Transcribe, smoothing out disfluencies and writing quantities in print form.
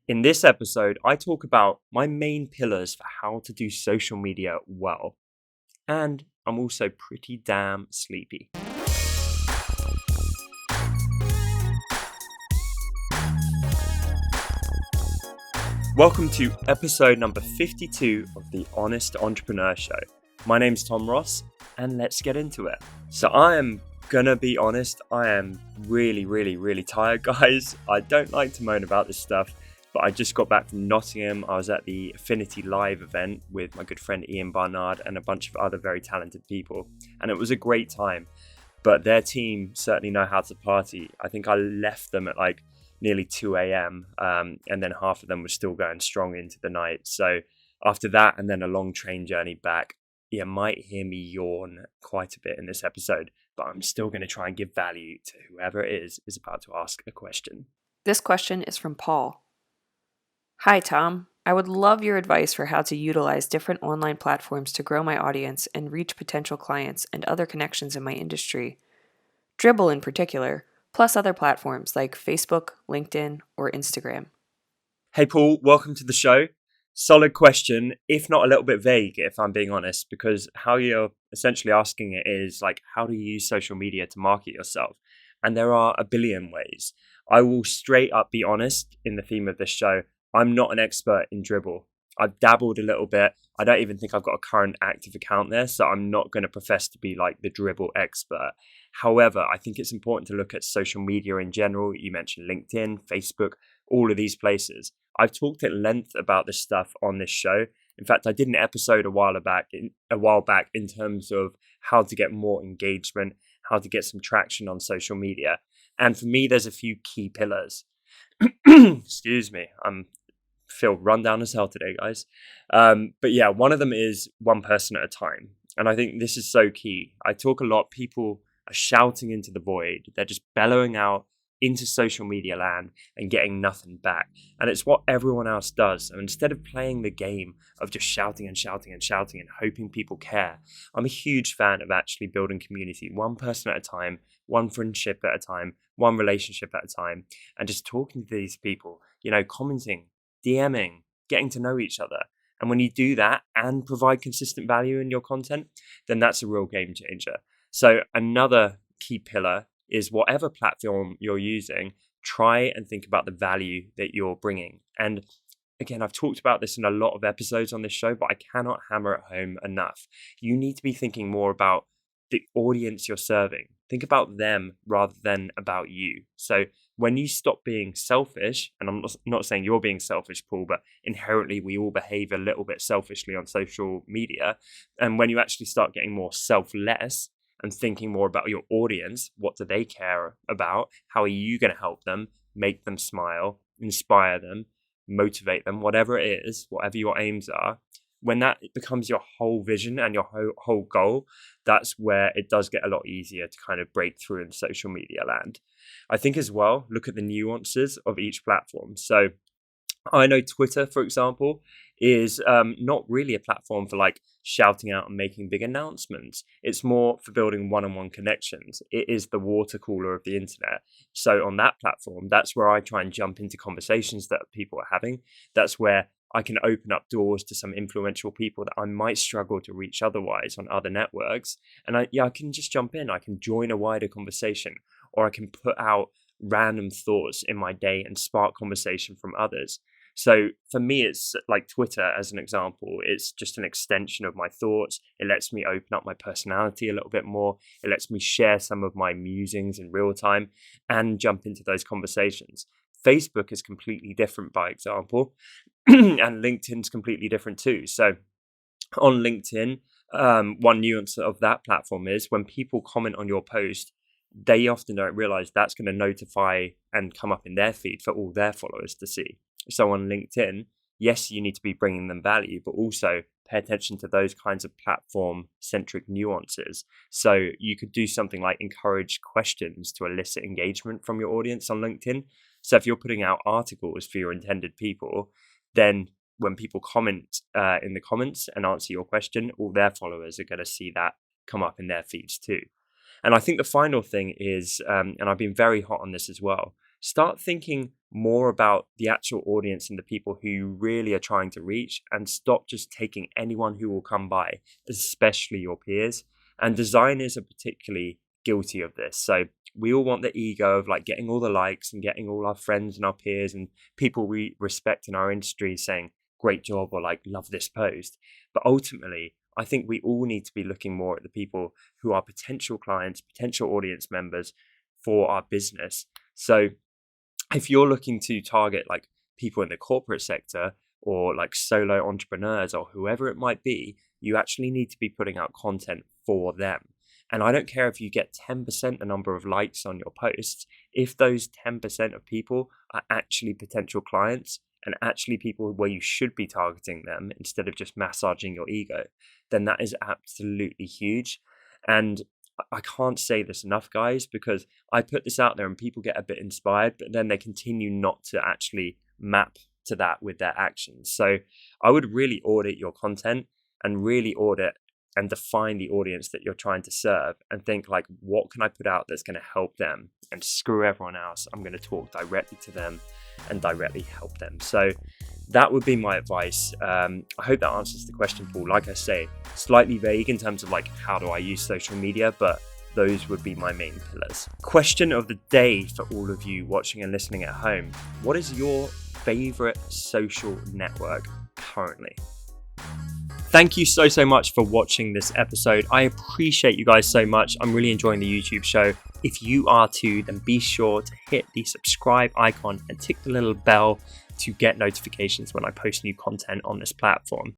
In this episode, I talk about my main pillars for how to do social media well. And I'm also pretty damn sleepy. Welcome to episode number 52 of the Honest Entrepreneur Show. My name's Tom Ross, and let's get into it. So I am gonna be honest, I am really tired, guys. I don't like to moan about this stuff, but I just got back from Nottingham. I was at the Affinity Live event with my good friend Ian Barnard and a bunch of other very talented people, and it was a great time. But their team certainly know how to party. I think I left them at like nearly 2 a.m. And then half of them were still going strong into the night. So after that, and then a long train journey back, you might hear me yawn quite a bit in this episode, but I'm still going to try and give value to whoever it is about to ask a question. This question is from Paul. Hi, Tom. I would love your advice for how to utilize different online platforms to grow my audience and reach potential clients and other connections in my industry. Dribbble in particular, plus other platforms like Facebook, LinkedIn, or Instagram. Hey, Paul, welcome to the show. Solid question, if not a little bit vague, if I'm being honest, because how you're essentially asking it is like, how do you use social media to market yourself? And there are a billion ways. I will straight up be honest in the theme of this show. I'm not an expert in Dribbble. I've dabbled a little bit. I don't even think I've got a current active account there, so I'm not going to profess to be like the Dribbble expert. However, I think it's important to look at social media in general. You mentioned LinkedIn, Facebook, all of these places. I've talked at length about this stuff on this show. In fact, I did an episode a while back in terms of how to get more engagement, how to get some traction on social media. And for me, there's a few key pillars. Excuse me, feel run down as hell today, guys. But yeah, one of them is one person at a time. And I think this is so key. I talk a lot, people are shouting into the void. They're just bellowing out into social media land and getting nothing back. And it's what everyone else does. And instead of playing the game of just shouting and hoping people care, I'm a huge fan of actually building community, one person at a time, one friendship at a time, one relationship at a time, and just talking to these people, commenting, DMing, getting to know each other. And when you do that and provide consistent value in your content, then that's a real game changer. So another key pillar is whatever platform you're using, try and think about the value that you're bringing. And again, I've talked about this in a lot of episodes on this show, but I cannot hammer it home enough. You need to be thinking more about the audience you're serving. Think about them rather than about you. So when you stop being selfish, and I'm not saying you're being selfish, Paul, but inherently we all behave a little bit selfishly on social media. And when you actually start getting more selfless and thinking more about your audience, what do they care about? How are you going to help them, make them smile, inspire them, motivate them, whatever it is, whatever your aims are? When that becomes your whole vision and your whole goal, that's where it does get a lot easier to kind of break through in social media land. I think as well, look at the nuances of each platform. So I know Twitter, for example, is not really a platform for like shouting out and making big announcements. It's more for building one-on-one connections. It is the water cooler of the internet. So on that platform, that's where I try and jump into conversations that people are having. That's where I can open up doors to some influential people that I might struggle to reach otherwise on other networks. And I can just jump in. I can join a wider conversation, or I can put out random thoughts in my day and spark conversation from others. So for me, it's like Twitter as an example. It's just an extension of my thoughts. It lets me open up my personality a little bit more. It lets me share some of my musings in real time and jump into those conversations. Facebook is completely different, by example, and LinkedIn's completely different too. So on LinkedIn, one nuance of that platform is when people comment on your post, they often don't realize that's going to notify and come up in their feed for all their followers to see. So on LinkedIn, yes, you need to be bringing them value, but also pay attention to those kinds of platform-centric nuances. So you could do something like encourage questions to elicit engagement from your audience on LinkedIn. So if you're putting out articles for your intended people, then when people comment in the comments and answer your question, all their followers are going to see that come up in their feeds too. And I think the final thing is, and I've been very hot on this as well, start thinking more about the actual audience and the people who you really are trying to reach, and stop just taking anyone who will come by, especially your peers. And designers are particularly guilty of this. So we all want the ego of like getting all the likes and getting all our friends and our peers and people we respect in our industry saying great job or like love this post. But ultimately, I think we all need to be looking more at the people who are potential clients, potential audience members for our business. So if you're looking to target like people in the corporate sector or like solo entrepreneurs or whoever it might be, you actually need to be putting out content for them. And I don't care if you get 10% the number of likes on your posts, if those 10% of people are actually potential clients and actually people where you should be targeting them instead of just massaging your ego, then that is absolutely huge. And I can't say this enough, guys, because I put this out there and people get a bit inspired, but then they continue not to actually map to that with their actions. So I would really audit your content and really audit and define the audience that you're trying to serve and think like, what can I put out that's going to help them, and screw everyone else. I'm going to talk directly to them and directly help them. So that would be my advice. I hope that answers the question, Paul. Like I say, slightly vague in terms of like, how do I use social media? But those would be my main pillars. Question of the day for all of you watching and listening at home. What is your favorite social network currently? Thank you so much for watching this episode. I appreciate you guys so much. I'm really enjoying the YouTube show. If you are too, then be sure to hit the subscribe icon and tick the little bell to get notifications when I post new content on this platform.